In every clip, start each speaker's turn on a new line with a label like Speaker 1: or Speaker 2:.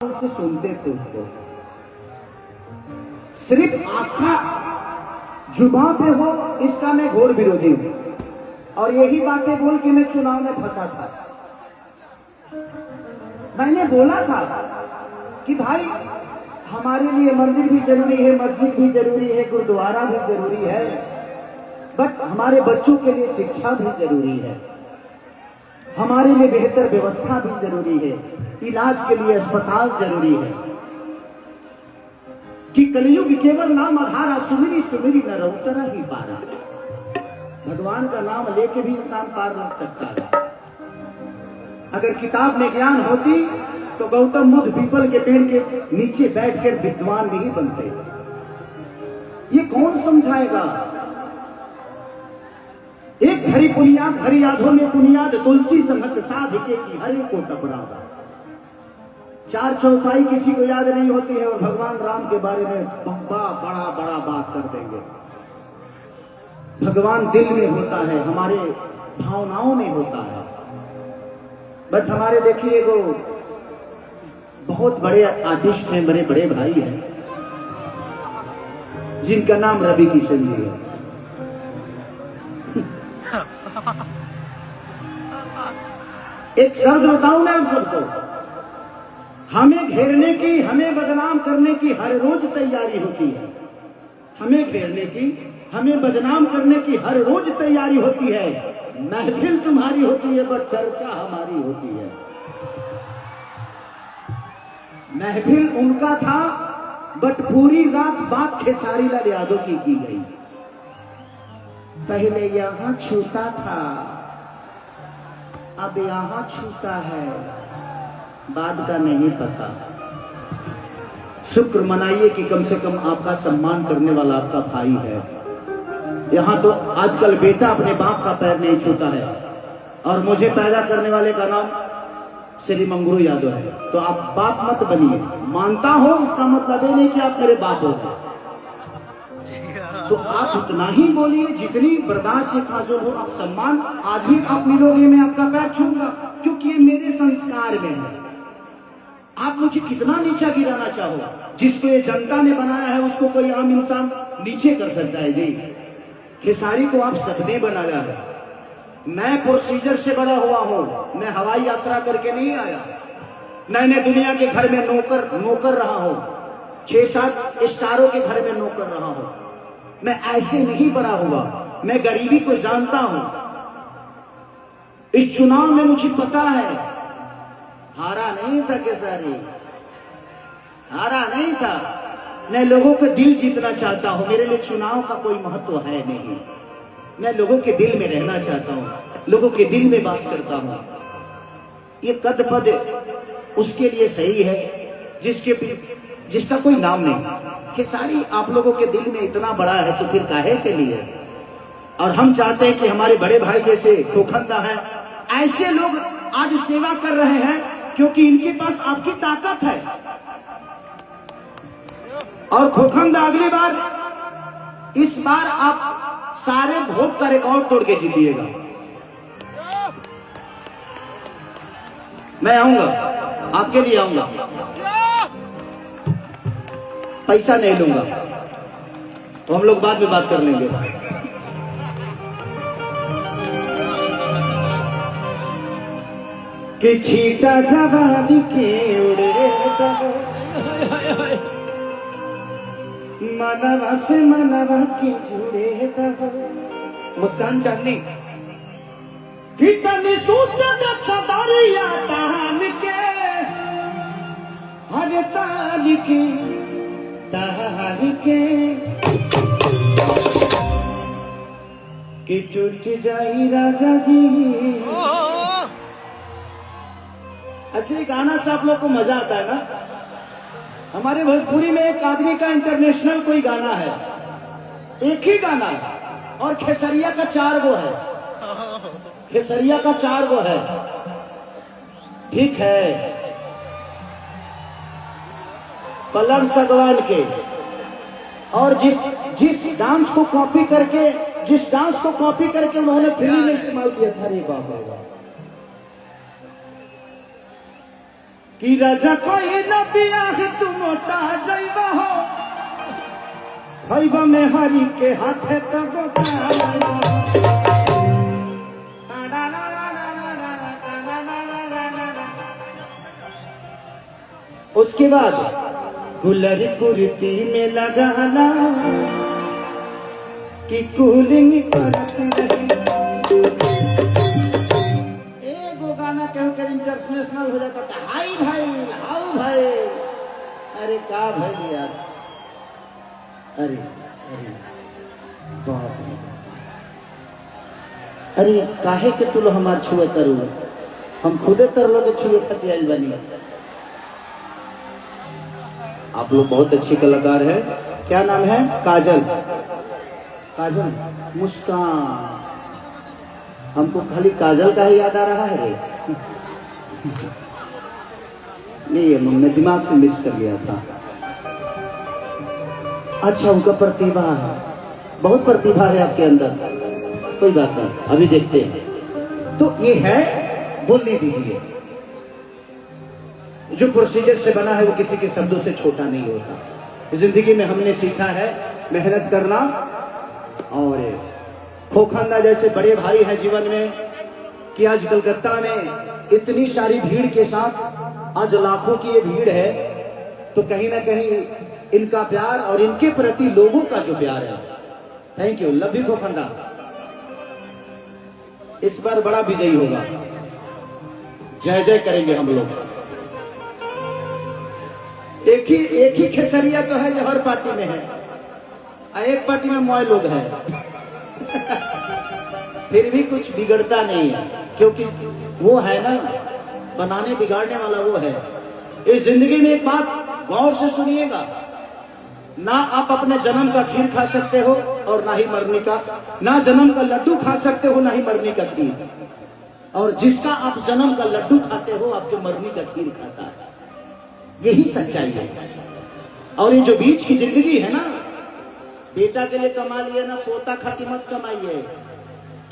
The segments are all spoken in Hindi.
Speaker 1: से सुनते थे उसको। सिर्फ आस्था जुबान पे हो, इसका मैं घोर विरोधी हूं। और यही बातें बोल के मैं चुनाव में फंसा था। मैंने बोला था कि भाई हमारे लिए मंदिर भी जरूरी है, मस्जिद भी जरूरी है, गुरुद्वारा भी जरूरी है, बट हमारे बच्चों के लिए शिक्षा भी जरूरी है, हमारे लिए बेहतर व्यवस्था भी जरूरी है, इलाज के लिए अस्पताल जरूरी है। कि कलयुग केवल नाम आधारा, सुमिरी सुमिरी न रउतरा ही पारा। भगवान का नाम लेके भी इंसान पार लग सकता है। अगर किताब में ज्ञान होती तो गौतम बुद्ध पीपल के पेड़ के नीचे बैठकर विद्वान नहीं बनते। ये कौन समझाएगा? एक हरि पुनियाद हरि यादों में पुनियाद, तुलसी संगत साधिके की हरे को टपरावा। चार चौपाई किसी को याद नहीं होती है और भगवान राम के बारे में बड़ा बड़ा बात कर देंगे। भगवान दिल में होता है, हमारे भावनाओं में होता है। बट हमारे देखिए वो बहुत बड़े आर्टिस्ट हैं, बड़े बड़े भाई हैं, जिनका नाम रवि किशन जी है। एक शब्द बताऊं मैं आप सबको, हमें घेरने की, हमें बदनाम करने की हर रोज तैयारी होती है। हमें घेरने की, हमें बदनाम करने की हर रोज तैयारी होती है। महफिल तुम्हारी होती है बट चर्चा हमारी होती है। महफिल उनका था बट पूरी रात बात खेसारी लाल यादव की गई। पहले यहां छूता था, अब यहां छूता है, बाद का नहीं पता। शुक्र मनाइए कि कम से कम आपका सम्मान करने वाला आपका भाई है। यहां तो आजकल बेटा अपने बाप का पैर नहीं छूता है। और मुझे पैदा करने वाले का नाम श्री मंगरू यादव है। तो आप बाप मत बनिए। मानता हो इसका मतलब ये नहीं कि आप मेरे बाप हो गए। तो आप उतना ही बोलिए जितनी बर्दाश्त से खाजो हो। आप सम्मान आज भी आप मिलोगे, मैं आपका पैर छूंगा, क्योंकि ये मेरे संस्कार में है। आप मुझे कितना नीचा गिराना चाहो, जिसको ये जनता ने बनाया है उसको कोई आम इंसान नीचे कर सकता है। जी खेसारी को आप सबने बनाया है। मैं प्रोसीजर से बड़ा हुआ हूं, मैं हवाई यात्रा करके नहीं आया। मैंने दुनिया के घर में नौकर रहा हूं, 6-7 स्टारों के घर में नौकर रहा हूं। मैं ऐसे नहीं बड़ा हुआ, मैं गरीबी को जानता हूं। इस चुनाव में मुझे पता है, हारा नहीं था खेसारी, हारा नहीं था। मैं लोगों के दिल जीतना चाहता हूं। मेरे लिए चुनाव का कोई महत्व है नहीं। मैं लोगों के दिल में रहना चाहता हूं, लोगों के दिल में वास करता हूं। ये कद पद उसके लिए सही है जिसका कोई नाम नहीं। खेसारी आप लोगों के दिल में इतना बड़ा है तो फिर काहे के लिए? और हम चाहते हैं कि हमारे बड़े भाई जैसे खोखंदा है, ऐसे लोग आज सेवा कर रहे हैं क्योंकि इनके पास आपकी ताकत है। और खोखंदा अगली बार, इस बार आप सारे वोट का रिकॉर्ड तोड़ के जीतिएगा। मैं आऊंगा, आपके लिए आऊंगा, पैसा नहीं लूंगा, तो हम लोग बाद में बात कर लेंगे। कि छीटा जवानी के उड़े मनवा से मनवा के जुड़े तब। मुस्कान चांदनी कि तनी सूत छतरिया तान के, हर तान के तान के, कि टूट जाई राजा जी। अच्छे गाना से आप लोग को मजा आता है ना? हमारे भोजपुरी में एक आदमी का इंटरनेशनल कोई गाना है, एक ही गाना है, और खेसरिया का 4 गो है। खेसरिया का 4 गो है, ठीक है। पलंग सगवान के, और जिस डांस को कॉपी करके उन्होंने फिल्म में इस्तेमाल किया था। अरे बाप रे बाप, कि राजा कोई न बियाह तू मोटा जाइबा हो खइबा में हरी के हाथे तो उसके बाद गुलरी कुर्ती में लगाना कि कूलिंग करते रहे। एगो गाना कहूँ कर इंटरनेशनल हो जाता था, हाई भाई हाउ भाई। अरे का भाई यार, अरे अरे बाप रे, अरे काहे के तू लो हमार छुए करू, हम खुदे तर लोग छुए खाती आइल बनी। आप लोग बहुत अच्छी कलाकार है। क्या नाम है? काजल। काजल मुस्कान, हमको खाली काजल का ही याद आ रहा है। नहीं, ये मैं दिमाग से मिक्स कर गया था। अच्छा, उनका प्रतिभा है, बहुत प्रतिभा है आपके अंदर। कोई बात नहीं, अभी देखते हैं। तो ये है, बोलने दीजिए। जो प्रोसीजर से बना है वो किसी के शब्दों से छोटा नहीं होता। जिंदगी में हमने सीखा है मेहनत करना, और खोखंदा जैसे बड़े भाई हैं जीवन में कि आज कलकत्ता में इतनी सारी भीड़ के साथ आज लाखों की ये भीड़ है, तो कहीं ना कहीं इनका प्यार और इनके प्रति लोगों का जो प्यार है, थैंक यू, लव यू खोखंदा, इस बार बड़ा विजयी होगा। जय जय करेंगे हम लोग। एक ही खेसरिया तो है जो हर पार्टी में है, एक पार्टी में मोए लोग हैं। फिर भी कुछ बिगड़ता नहीं है, क्योंकि वो है ना, बनाने बिगाड़ने वाला वो है। इस जिंदगी में एक बात गौर से सुनिएगा, ना आप अपने जन्म का खीर खा सकते हो और ना ही मरने का, ना जन्म का लड्डू खा सकते हो ना ही मरने का खीर, और जिसका आप जन्म का लड्डू खाते हो आपके मरने का खीर खाता है। यही सच्चाई है। और ये जो बीच की जिंदगी है ना, बेटा के लिए कमा लिया ना, पोता खाती मत कमाइए,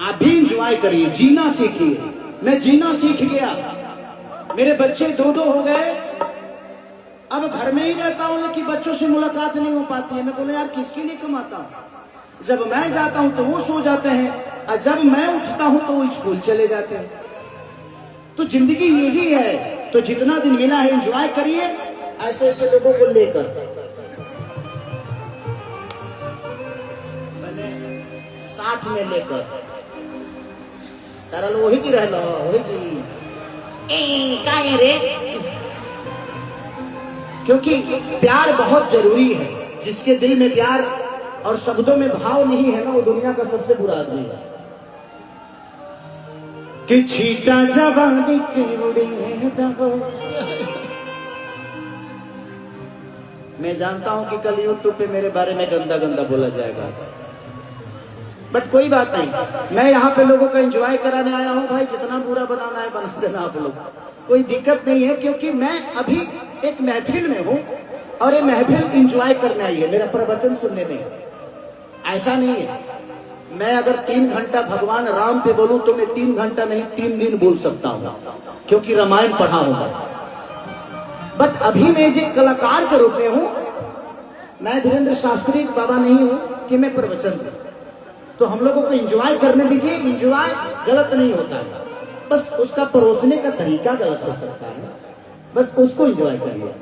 Speaker 1: आप भी इंजॉय करिए, जीना सीखिए। मैं जीना सीख गया, मेरे बच्चे दो हो गए, अब घर में ही रहता हूं, लेकिन बच्चों से मुलाकात नहीं हो पाती है। मैं बोले यार किसके लिए कमाता हूं, जब मैं जाता हूं तो वो सो जाते हैं, और जब मैं उठता हूं तो वो स्कूल चले जाते हैं। तो जिंदगी यही है। तो जितना दिन मिला है एंजॉय करिए, ऐसे ऐसे लोगों को लेकर। मैंने साथ में लेकर तरल वही जी रह लो, वही जी काहे रे, क्योंकि प्यार बहुत जरूरी है। जिसके दिल में प्यार और शब्दों में भाव नहीं है ना, वो दुनिया का सबसे बुरा आदमी है। कि छीटा जवानी की उड़े दहो। मैं जानता हूं कि कल यूट्यूब पे मेरे बारे में गंदा गंदा बोला जाएगा, बट कोई बात नहीं, मैं यहाँ पे लोगों का एंजॉय कराने आया हूँ। भाई जितना बुरा बनाना है बना देना आप लोग, कोई दिक्कत नहीं है, क्योंकि मैं अभी एक महफिल में हूँ और ये महफिल एंजॉय करने आई है, मेरा प्रवचन सुनने नहीं। ऐसा नहीं है, मैं अगर 3 घंटा भगवान राम पे बोलूं तो मैं 3 घंटा नहीं 3 दिन बोल सकता हूं, क्योंकि रामायण पढ़ा होगा। बट अभी मैं जो कलाकार के रूप में हूं, मैं धीरेन्द्र शास्त्री बाबा नहीं हूं कि मैं प्रवचन दूं। तो हम लोगों को एंजॉय करने दीजिए। एंजॉय गलत नहीं होता है, बस उसका परोसने का तरीका गलत हो सकता है, बस उसको एंजॉय करिए।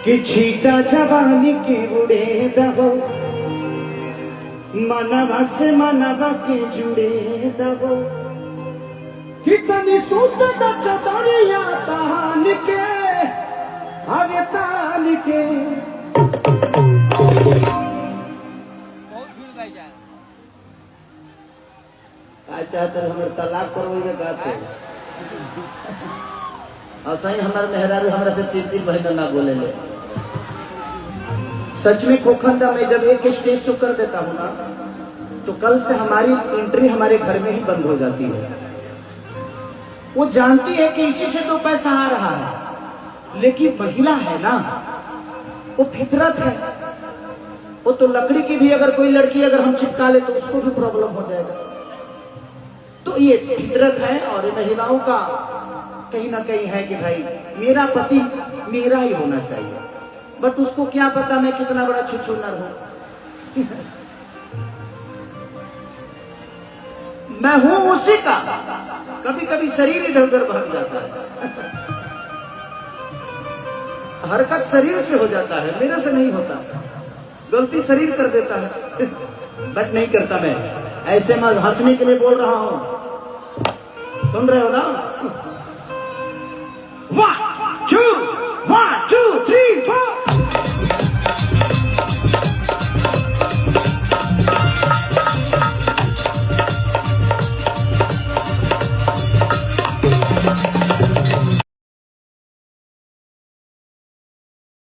Speaker 1: कि छीटा जवानी के उड़े दहो, मनवा से मनवा के जुड़े दहो, कितनी सूत चतरिया तान के आगे तान के। चाहते हमारे तलाक करवाइए गाते, ऐसा ही हमारे मेहरारू हमारे से 3 महीना ना बोले ले। सच में खोखंदा में जब एक स्टेज शो कर देता हूँ ना, तो कल से हमारी एंट्री हमारे घर में ही बंद हो जाती है। वो जानती है कि इसी से तो पैसा आ रहा है, लेकिन महिला है ना, वो फितरत है। वो तो लकड़ी की भी अगर कोई लड़की अगर हम चिपका ले तो उसको भी प्रॉब्लम हो जाएगा। तो ये फितरत है और ये महिलाओं का कहीं ना कहीं है कि भाई मेरा पति मेरा ही होना चाहिए, बट उसको क्या पता मैं कितना बड़ा छुछुनर हूं। मैं हूं उसी का, कभी कभी शरीर इधर उधर भाग जाता है। हरकत शरीर से हो जाता है, मेरे से नहीं होता, गलती शरीर कर देता है, बट नहीं करता मैं। ऐसे मैं हंसने के लिए बोल रहा हूं, सुन रहे हो ना? वाह